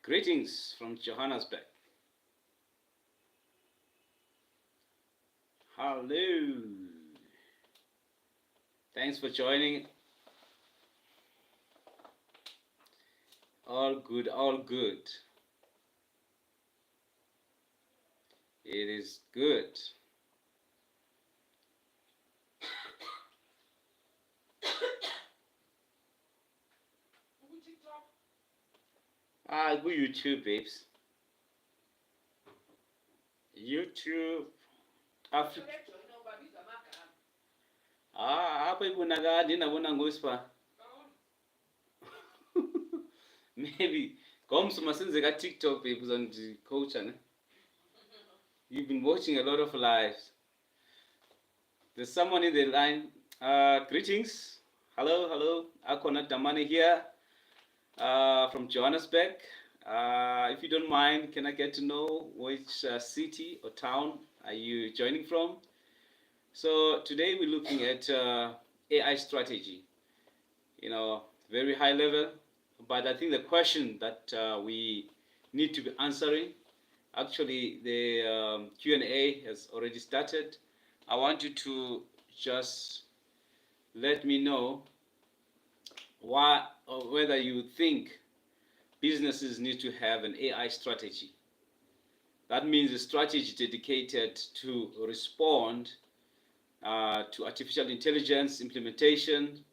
Greetings from Johannesburg. Hello. Thanks for joining. All good, all good. It is good. Go YouTube, babes. YouTube. Hapa ibonakala nabona ngospa. Maybe Goms masenze TikTok babes on the coach. You've been watching a lot of lives. There's someone in the line. Greetings. Hello. Akhona Damane here from Johannesburg. If you don't mind, can I get to know which city or town are you joining from? So today we're looking at AI strategy. Very high level, but I think the question that we need to be answering, actually the Q&A has already started. I want you to just let me know why or whether you think businesses need to have an AI strategy. That means a strategy dedicated to respond to artificial intelligence implementation.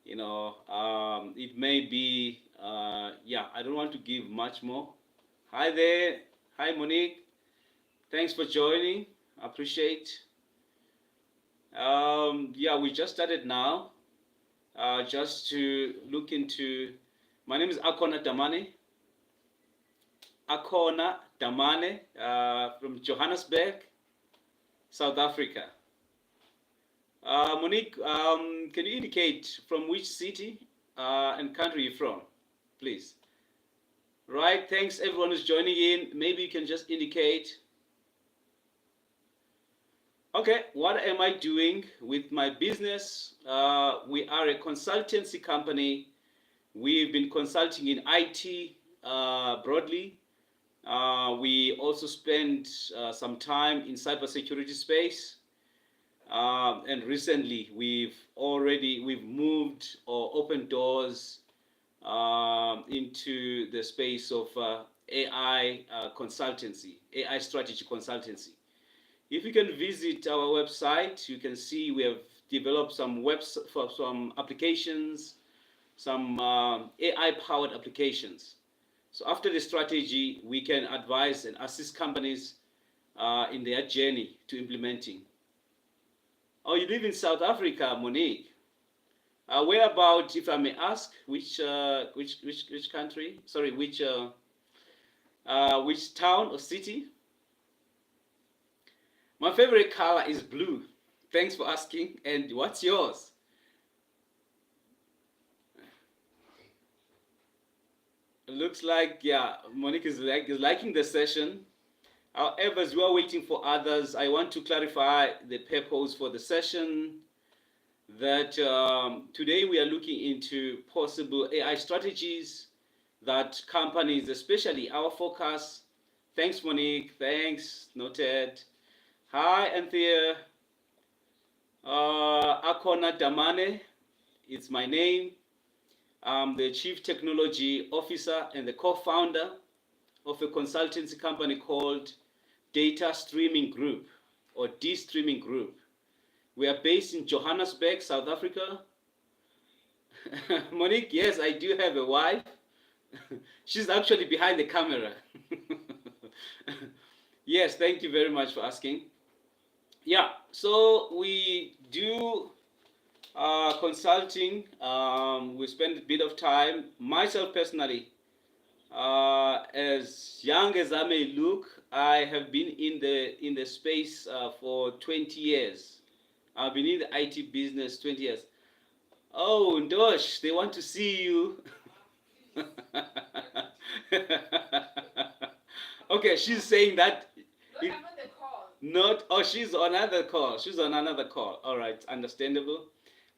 It may be, I don't want to give much more. Hi there. Hi, Monique. Thanks for joining. I appreciate. We just started now. Just to look into, my name is Akhona Damane. Akhona Damane from Johannesburg, South Africa. Monique, can you indicate from which city and country you're from, please? Right, thanks everyone who's joining in. Maybe you can just indicate. Okay, what am I doing with my business? We are a consultancy company. We've been consulting in IT broadly. We also spend some time in cybersecurity space. And recently we've moved or opened doors into the space of AI consultancy, AI strategy consultancy. If you can visit our website, you can see we have developed some applications, some AI-powered applications. So after the strategy, we can advise and assist companies in their journey to implementing. Oh, you live in South Africa, Monique. Where about, if I may ask, which country? Sorry, which town or city? My favorite color is blue. Thanks for asking. And what's yours? It looks like, Monique is liking the session. However, as we are waiting for others, I want to clarify the purpose for the session. That today we are looking into possible AI strategies that companies, especially our focus. Thanks, Monique. Thanks, noted. Hi, Anthea. Akhona Damane, it's my name. I'm the Chief Technology Officer and the co-founder of a consultancy company called Data Streaming Group, or D-Streaming Group. We are based in Johannesburg, South Africa. Monique, yes, I do have a wife. She's actually behind the camera. Yes, thank you very much for asking. Yeah, so we do consulting. We spend a bit of time. Myself personally, as young as I may look, I have been in the space for 20 years. I've been in the IT business 20 years. Oh, Ndosh, they want to see you. Okay, she's saying that. It, not, oh, she's on another call. She's on another call. All right, understandable.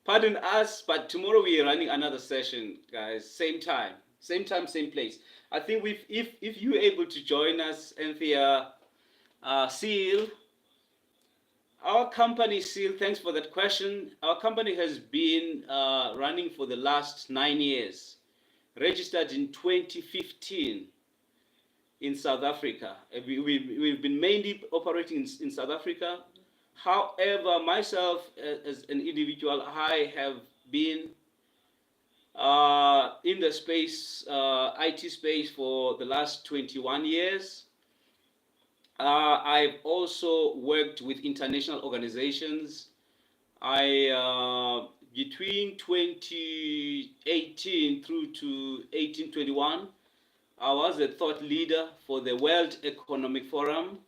Pardon us, but tomorrow we are running another session, guys. Same time, same place. I think if you're able to join us, Anthea, Seal, our company, Seal, thanks for that question. Our company has been running for the last 9 years, registered in 2015 in South Africa. We've been mainly operating in South Africa. However, myself as an individual, I have been in the space, IT space, for the last 21 years. I've also worked with international organizations. I between 2018 through to 1821, I was a thought leader for the World Economic Forum,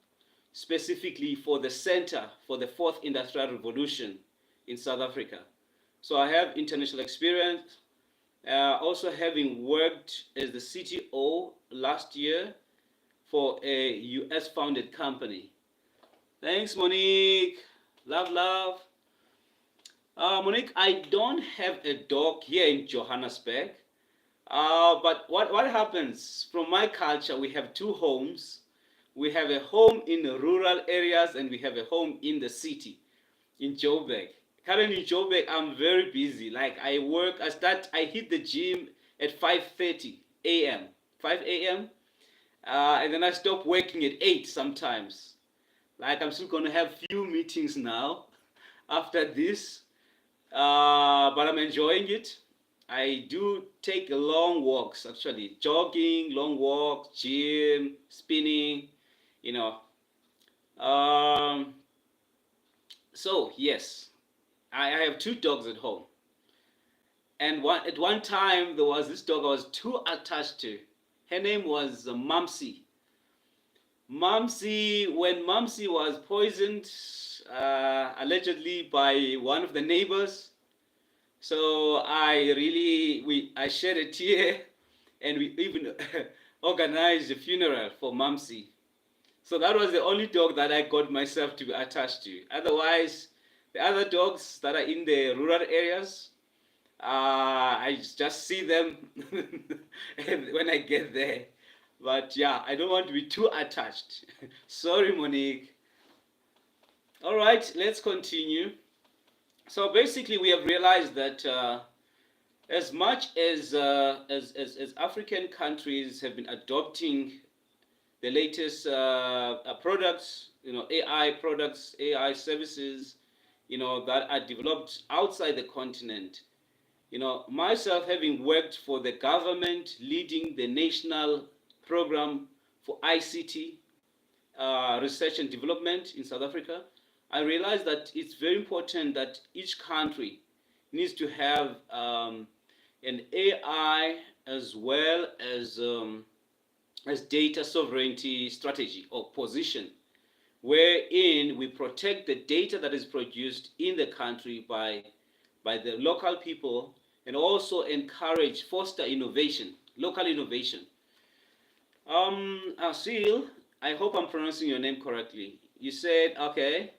specifically for the Center for the Fourth Industrial Revolution in South Africa. So I have international experience. Also having worked as the CTO last year for a US founded company. Thanks, Monique. Love, love. Monique, I don't have a dog here in Johannesburg. But what happens from my culture, we have two homes. We have a home in the rural areas and we have a home in the city, in Joburg. Currently in Joburg, I'm very busy. Like I hit the gym at 5:30 a.m., 5 a.m., and then I stop working at 8 sometimes. Like I'm still gonna have few meetings now after this, but I'm enjoying it. I do take long walks, actually, jogging, long walks, gym, spinning, you know. Um, so yes, I have two dogs at home, and at one time there was this dog I was too attached to. Her name was Mumsy. Mumsy, when Mumsy was poisoned, allegedly by one of the neighbors, so I shed a tear, and we even organized a funeral for Mumsy. So that was the only dog that I got myself to be attached to. Otherwise, the other dogs that are in the rural areas, I just see them when I get there. But yeah, I don't want to be too attached. Sorry, Monique. All right, let's continue. So basically, we have realized that as much as African countries have been adopting the latest products, AI products, AI services, that are developed outside the continent. Myself having worked for the government, leading the national program for ICT research and development in South Africa, I realized that it's very important that each country needs to have an AI as well as data sovereignty strategy or position, wherein we protect the data that is produced in the country by the local people, and also encourage, foster innovation, local innovation. Asil, I hope I'm pronouncing your name correctly. You said, okay,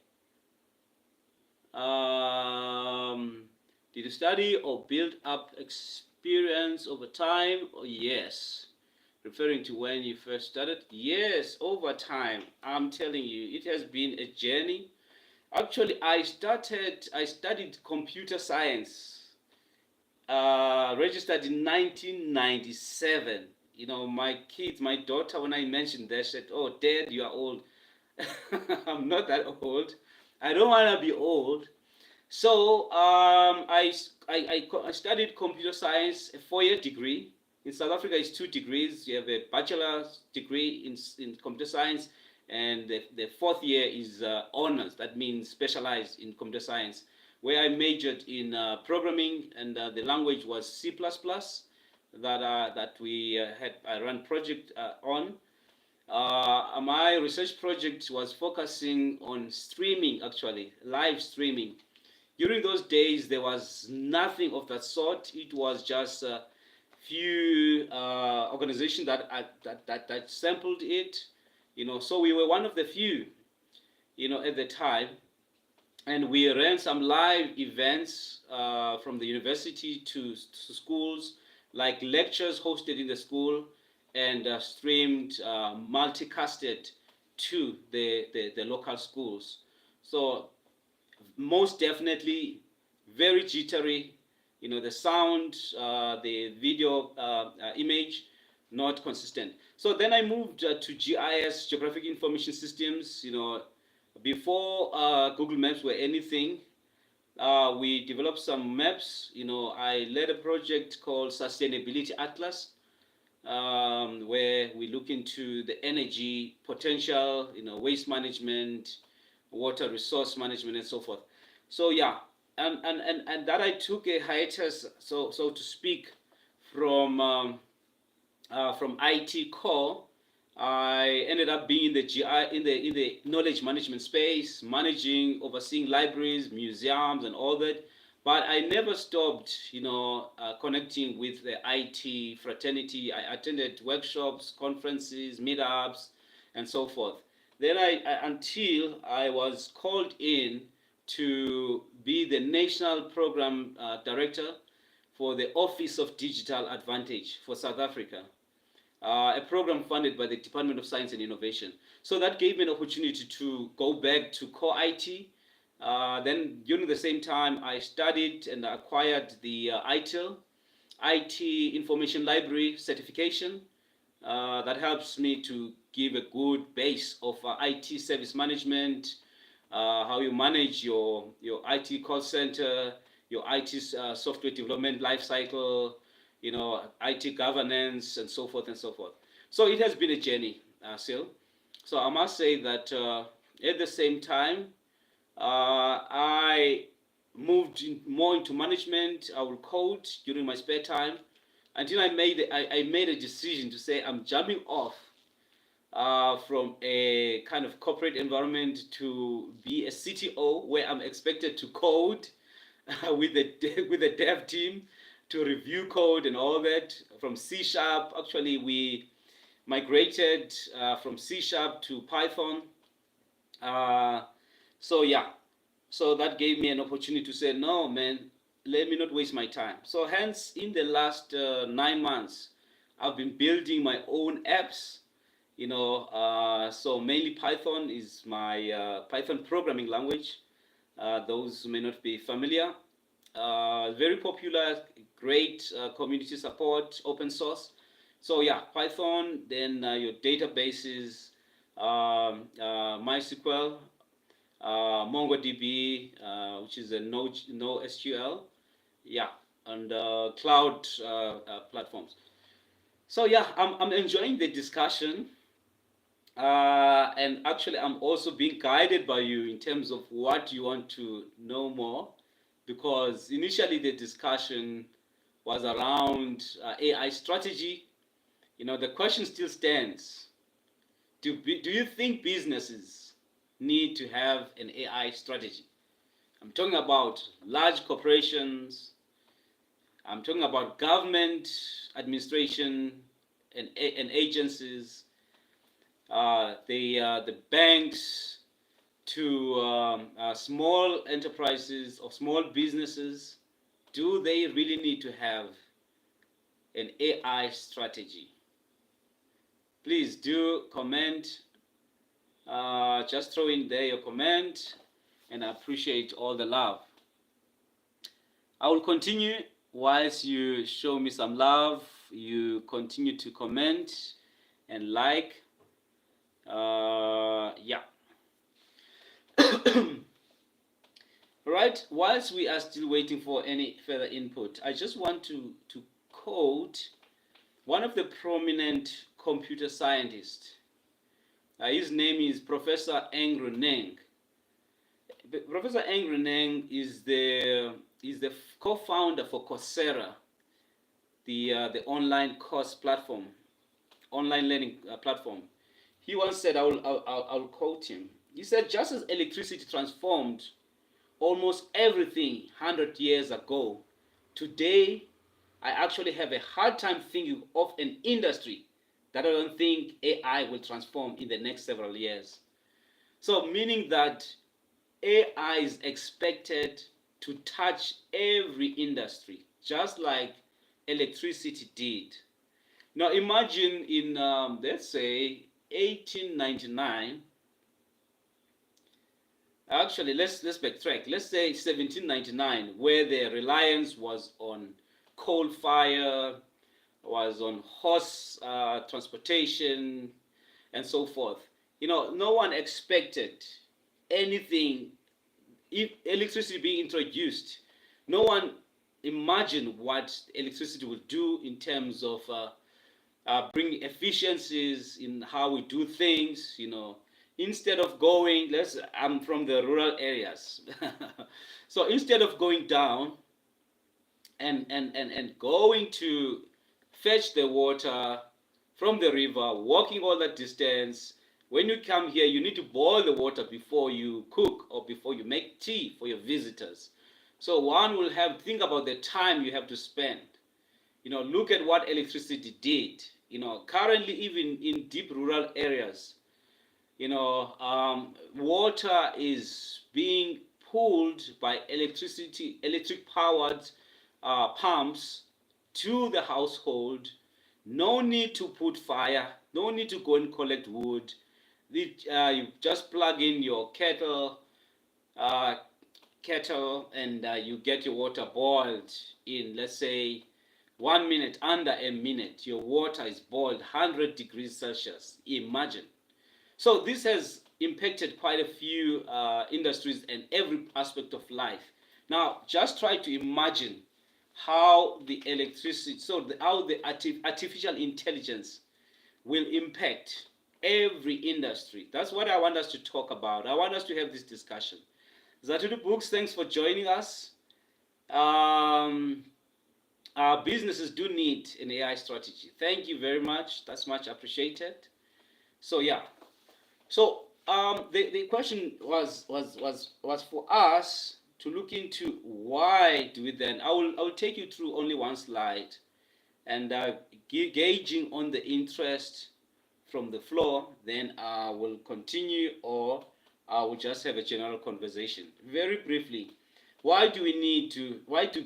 did you study or build up experience over time? Oh, yes. Referring to when you first started? Yes, over time. I'm telling you, it has been a journey. Actually, I studied computer science, registered in 1997. My kids, my daughter, when I mentioned that, said, "Oh, Dad, you are old." I'm not that old. I don't want to be old. So I studied computer science, a 4-year degree. In South Africa, it's 2 degrees. You have a bachelor's degree in computer science and the fourth year is honors. That means specialized in computer science, where I majored in programming, and the language was C++. That we had I ran project on. My research project was focusing on streaming, actually live streaming. During those days, there was nothing of that sort. It was just a few organizations that sampled it, So we were one of the few, at the time, and we ran some live events from the university to schools, like lectures hosted in the school and streamed, multicasted to the local schools. So most definitely very jittery, the sound, the video, image, not consistent. So then I moved to GIS, Geographic Information Systems. Before Google Maps were anything, we developed some maps. I led a project called Sustainability Atlas, where we look into the energy potential, waste management, water resource management, and so forth. So yeah, and that I took a hiatus, so to speak, from IT core. I ended up being in the GI in the knowledge management space, managing, overseeing libraries, museums, and all that. But I never stopped, connecting with the IT fraternity. I attended workshops, conferences, meetups, and so forth. Then until I was called in to be the national program director for the Office of Digital Advantage for South Africa, a program funded by the Department of Science and Innovation. So that gave me an opportunity to go back to core IT. Then during the same time, I studied and acquired the ITIL, IT Information Library certification. That helps me to give a good base of IT service management, how you manage your IT call center, your IT software development lifecycle, IT governance, and so forth and so forth. So it has been a journey, Sil. So I must say that at the same time, I moved more into management. I will code during my spare time until I made a decision to say I'm jumping off from a kind of corporate environment to be a CTO, where I'm expected to code with the dev team, to review code and all that. From C#, actually we migrated from C# to Python. So yeah, so that gave me an opportunity to say, no man, let me not waste my time. So hence, in the last 9 months, I've been building my own apps. So mainly Python is my Python programming language. Those who may not be familiar, very popular, great community support, open source. So yeah, Python, then your databases, MySQL, MongoDB, which is a NoSQL, yeah, and cloud platforms. So yeah, I'm enjoying the discussion, and actually I'm also being guided by you in terms of what you want to know more, because initially the discussion was around AI strategy. The question still stands. Do you think businesses need to have an AI strategy? I'm talking about large corporations. I'm talking about government administration and agencies, the banks, to small enterprises or small businesses. Do they really need to have an AI strategy? Please do comment. Just throw in there your comment, and I appreciate all the love. I will continue whilst you show me some love. You continue to comment and like. Yeah. Right, whilst we are still waiting for any further input, I just want to quote one of the prominent computer scientists His name is Professor Eng Reneng. Professor Eng Reneng is the co-founder for Coursera, the online course platform, online learning platform. He once said, I'll quote him. He said, just as electricity transformed almost everything 100 years ago, today I actually have a hard time thinking of an industry that I don't think AI will transform in the next several years. So, meaning that AI is expected to touch every industry, just like electricity did. Now, imagine in, let's say, 1899. Actually, let's backtrack. Let's say 1799, where the reliance was on coal fire, was on horse transportation, and so forth. No one expected anything. If electricity being introduced, no one imagined what electricity would do in terms of bringing efficiencies in how we do things. Instead of going, I'm from the rural areas. So instead of going down and going to fetch the water from the river, walking all that distance, when you come here, you need to boil the water before you cook or before you make tea for your visitors. So one will think about the time you have to spend. Look at what electricity did. Currently, even in deep rural areas, water is being pulled by electric powered pumps to the household. No need to put fire, no need to go and collect wood. You just plug in your uh, kettle, and you get your water boiled in, let's say, 1 minute, under a minute. Your water is boiled 100 degrees Celsius. Imagine. So this has impacted quite a few industries and every aspect of life. Now, just try to imagine how the electricity, how the artificial intelligence will impact every industry. That's what I want us to talk about. I want us to have this discussion. Zatudu Books, thanks for joining us. Our businesses do need an AI strategy. Thank you very much. That's much appreciated. So yeah. So the question was for us to look into why do we then. I will take you through only one slide, and gauging on the interest from the floor. Then I will continue, or I will just have a general conversation. Very briefly, why do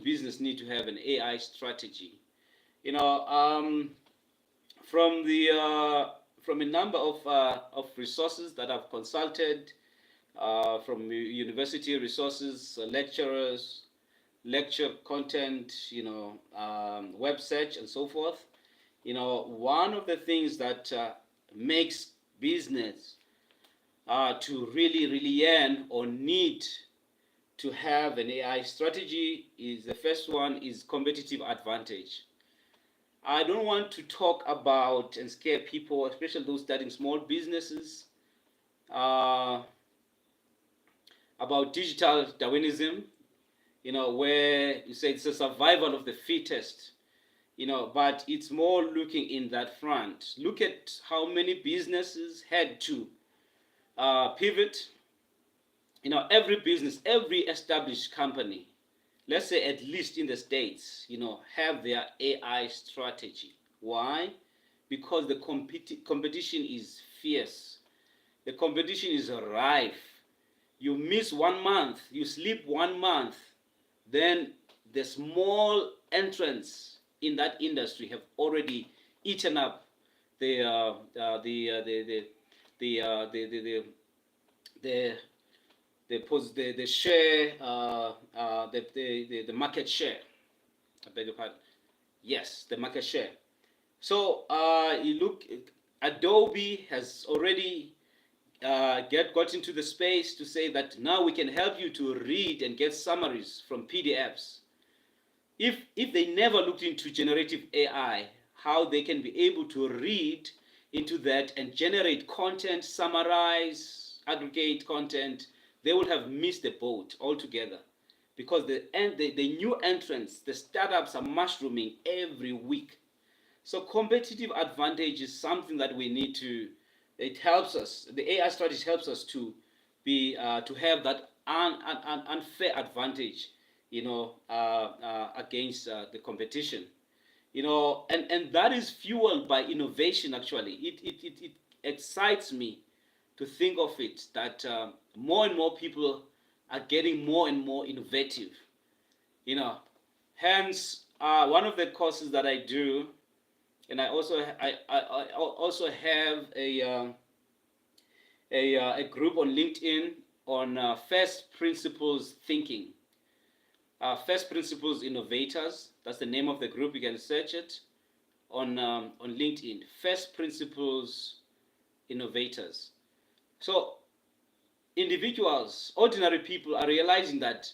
business need to have an AI strategy? From a number of resources that I've consulted, from university resources, lecturers, lecture content, web search, and so forth. One of the things that makes business to really earn or need to have an AI strategy is, the first one is competitive advantage. I don't want to talk about and scare people, especially those starting small businesses, about digital Darwinism, where you say it's a survival of the fittest, but it's more looking in that front. Look at how many businesses had to pivot. Every business, every established company, let's say at least in the States, have their AI strategy. Why? Because the competition is fierce. The competition is rife. You miss 1 month, you sleep 1 month, then the small entrants in that industry have already eaten up the share, the market share. I beg your pardon. Yes, the market share. So you look, Adobe has already got into the space to say that now we can help you to read and get summaries from PDFs. If they never looked into generative AI, how they can be able to read into that and generate content, summarize, aggregate content, they would have missed the boat altogether, because the new entrants, the startups, are mushrooming every week. So competitive advantage is something that we need to. It helps us. The AI strategy helps us to be to have that unfair advantage, against the competition. And that is fueled by innovation. Actually, it excites me to think of it that more and more people are getting more and more innovative. You know, hence one of the courses that I do, and I also have a group on LinkedIn on first principles thinking. First Principles Innovators. That's the name of the group. You can search it on LinkedIn. First Principles Innovators. So individuals, ordinary people, are realizing that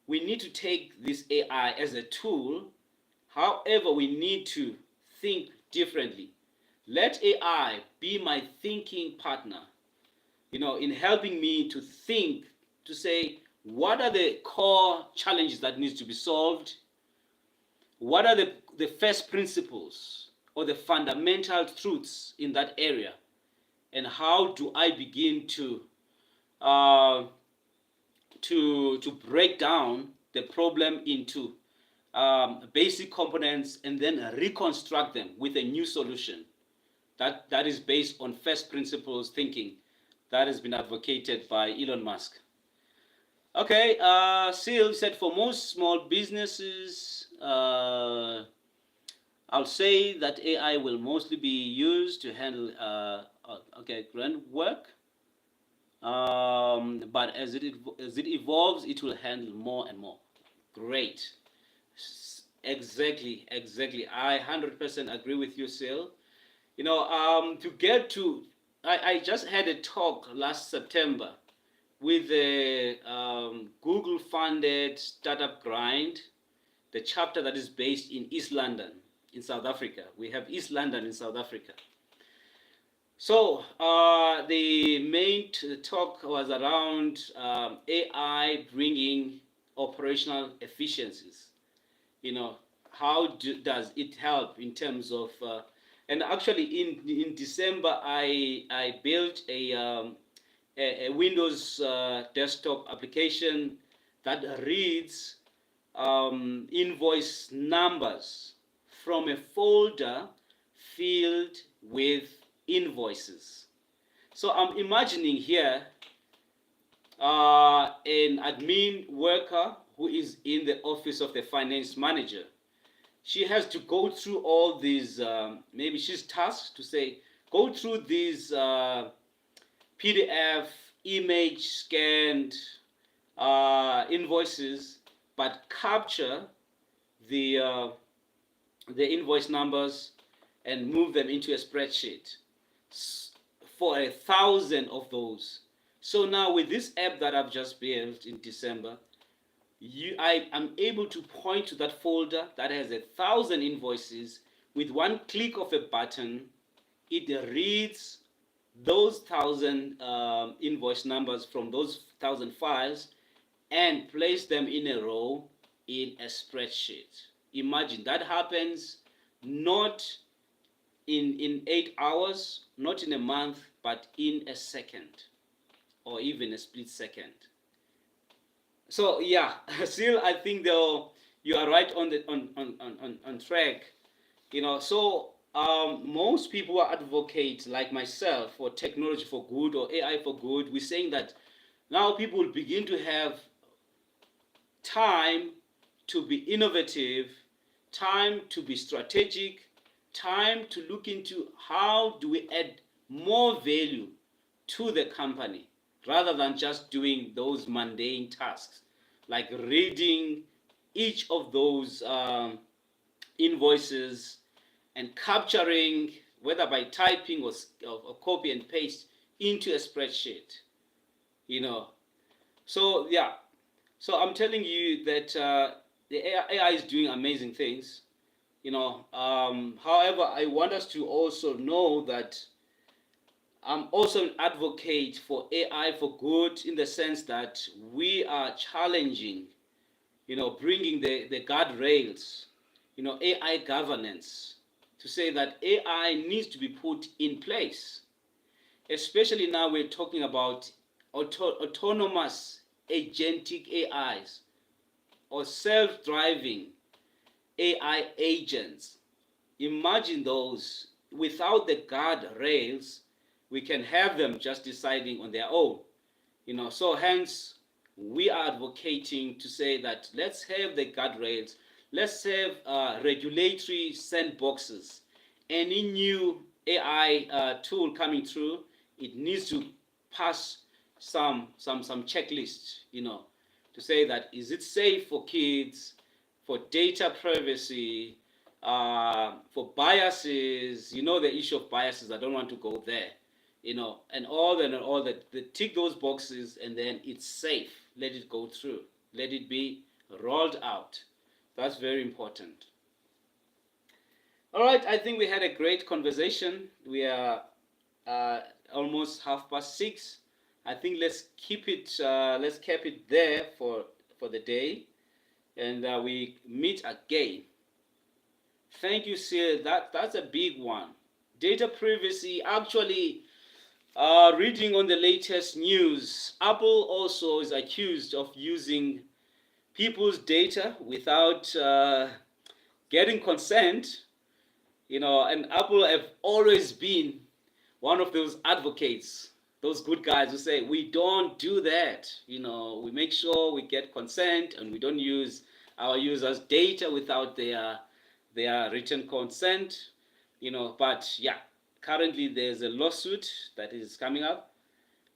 we need to take this AI as a tool. However, we need to think differently. Let AI be my thinking partner, in helping me to think, to say, what are the core challenges that needs to be solved? What are the first principles or the fundamental truths in that area? And how do I begin to break down the problem into basic components and then reconstruct them with a new solution that is based on first principles thinking that has been advocated by Elon Musk. Okay, Seal said for most small businesses, I'll say that AI will mostly be used to handle grunt work, but as it evolves, it will handle more and more. Great. Exactly. I 100% agree with you, Seal. To get to, I just had a talk last September with the Google-funded startup grind, the chapter that is based in East London, in South Africa. We have East London in South Africa. So the main talk was around AI bringing operational efficiencies. How does it help in terms of? And actually, in December, I built a Windows desktop application that reads invoice numbers from a folder filled with invoices. So I'm imagining here an admin worker who is in the office of the finance manager. She has to go through all these, maybe she's tasked to say, go through these PDF image scanned invoices, but capture the invoice numbers and move them into a spreadsheet for 1,000 of those. So now with this app that I've just built in December, I am able to point to that folder that has 1,000 invoices. With one click of a button, it reads those 1,000 invoice numbers from those 1,000 files and place them in a row in a spreadsheet. Imagine that happens not in 8 hours, not in a month, but in a second or even a split second. So yeah, still I think though you are right on track. So most people are advocates like myself for technology for good or AI for good. We're saying that now people will begin to have time to be innovative, time to be strategic, time to look into how do we add more value to the company rather than just doing those mundane tasks like reading each of those invoices and capturing, whether by typing or copy and paste into a spreadsheet. So yeah, so I'm telling you that the AI is doing amazing things. However, I want us to also know that I'm also an advocate for AI for good, in the sense that we are challenging, bringing the guardrails, AI governance, to say that AI needs to be put in place. Especially now we're talking about autonomous agentic AIs, or self-driving AI agents. Imagine those. Without the guardrails, we can have them just deciding on their own. So hence we are advocating to say that let's have the guardrails, let's have regulatory sandboxes. Any new AI tool coming through, it needs to pass some checklists, to say that is it safe for kids, for data privacy, for biases, the issue of biases. I don't want to go there, and all that. They tick those boxes, and then it's safe. Let it go through. Let it be rolled out. That's very important. All right, I think we had a great conversation. We are almost 6:30. I think let's keep it there for the day, and we meet again. Thank you, Sir. That's a big one. Data privacy. Actually, reading on the latest news, Apple also is accused of using people's data without getting consent. And Apple have always been one of those advocates, those good guys who say we don't do that. We make sure we get consent, and we don't use our users' data without their written consent. But yeah, currently there's a lawsuit that is coming up.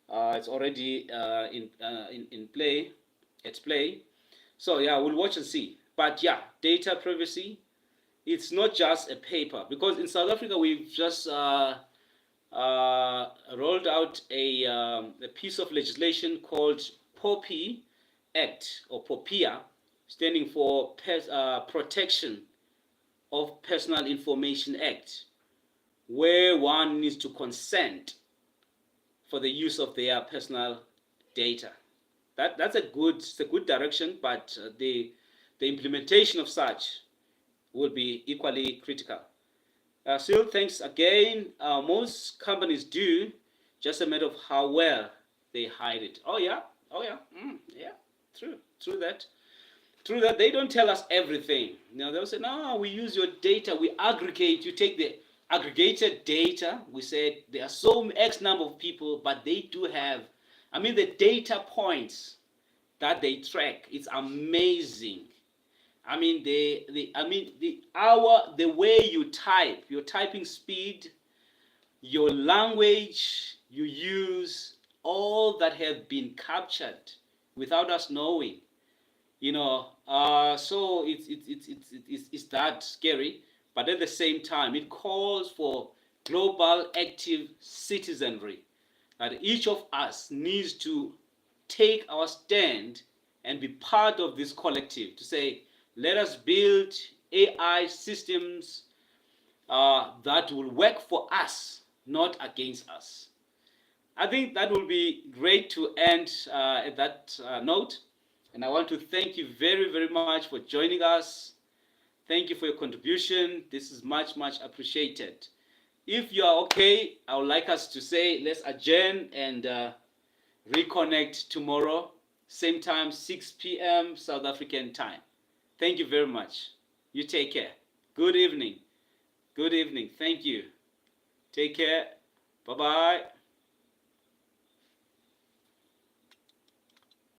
It's already in play. It's play. So yeah, we'll watch and see. But yeah, data privacy. It's not just a paper, because in South Africa we've just rolled out a piece of legislation called POPI Act, or POPIA, standing for Protection of Personal Information Act, where one needs to consent for the use of their personal data. That's a good direction, but the implementation of such will be equally critical. Still, thanks again. Most companies do, just a matter of how well they hide it. Oh yeah, yeah, true that. True that. They don't tell us everything. They'll say, no, we use your data, we aggregate. You take the aggregated data. We said there are so X number of people, but they do have, the data points that they track. It's amazing. The way you type, your typing speed, your language you use, all that have been captured without us knowing. So it's that scary, but at the same time, it calls for global active citizenry, that each of us needs to take our stand and be part of this collective, to say, let us build AI systems that will work for us, not against us. I think that will be great to end at that note. And I want to thank you very, very much for joining us. Thank you for your contribution. This is much, much appreciated. If you are okay, I would like us to say, let's adjourn and reconnect tomorrow, same time, 6 p.m. South African time. Thank you very much. You take care. Good evening. Good evening. Thank you. Take care. Bye-bye.